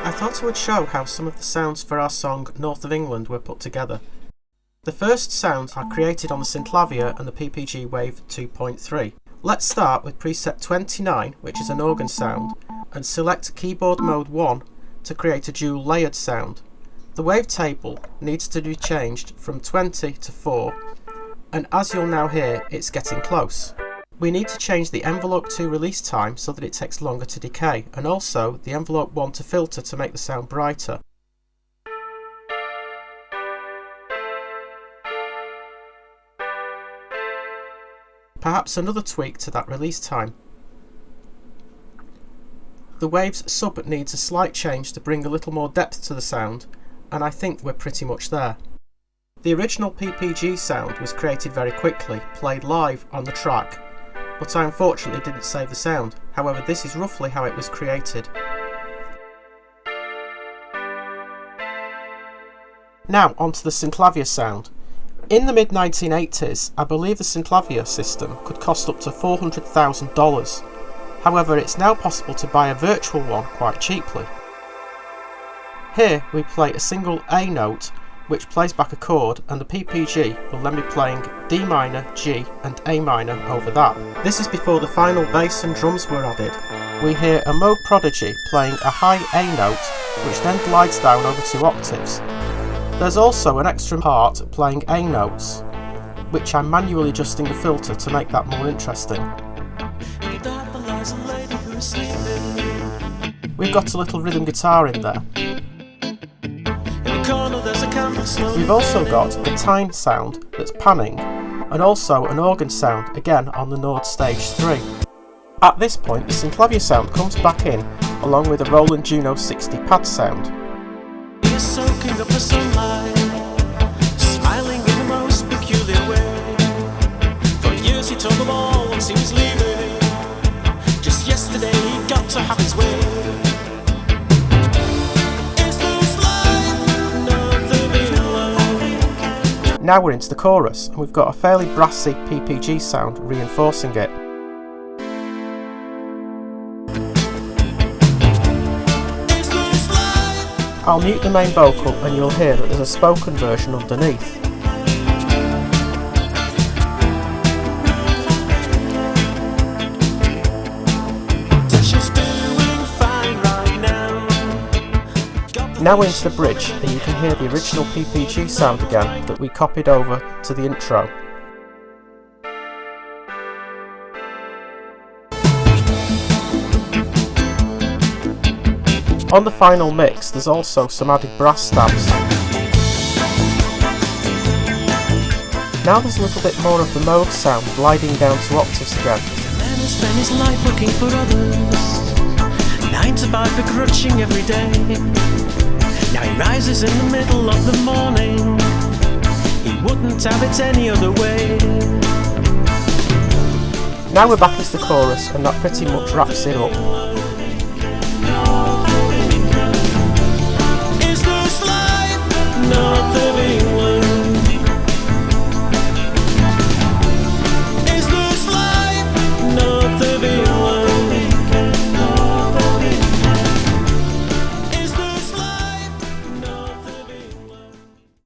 I thought I would show how some of the sounds for our song North of England were put together. The first sounds are created on the Synclavier and the PPG Wave 2.3. Let's start with preset 29, which is an organ sound, and select keyboard mode 1 to create a dual layered sound. The wavetable needs to be changed from 20 to 4, and as you'll now hear, it's getting close. We need to change the envelope 2 release time so that it takes longer to decay, and also the envelope 1 to filter to make the sound brighter. Perhaps another tweak to that release time. The Wave's sub needs a slight change to bring a little more depth to the sound, and I think we're pretty much there. The original PPG sound was created very quickly, played live on the track, but I unfortunately didn't save the sound. However, this is roughly how it was created. Now onto the Synclavier sound. In the mid-1980s, I believe the Synclavier system could cost up to $400,000. However, it's now possible to buy a virtual one quite cheaply. Here we play a single A note which plays back a chord, and the PPG will then be playing D minor, G and A minor over that. This is before the final bass and drums were added. We hear a Moog Prodigy playing a high A note which then glides down over 2 octaves. There's also an extra part playing A notes, which I'm manually adjusting the filter to make that more interesting. We've got a little rhythm guitar in there. We've also got a time sound that's panning, and also an organ sound, again on the Nord Stage 3. At this point, the Synclavier sound comes back in, along with a Roland Juno 60 pad sound. He is soaking up the sunlight, smiling in the most peculiar way. For years he told them all once he was leaving. Just yesterday he got to have his way. Now we're into the chorus, and we've got a fairly brassy PPG sound reinforcing it. I'll mute the main vocal and you'll hear that there's a spoken version underneath. Now we're into the bridge, and you can hear the original PPG sound again that we copied over to the intro. On the final mix, there's also some added brass stabs. Now there's a little bit more of the Moog sound gliding down to octaves again. The man who spent his life working for others, 9 to 5 begrudging every day. Now he rises in the middle of the morning. He wouldn't have it any other way. Now we're back into the chorus, and that pretty much wraps it up.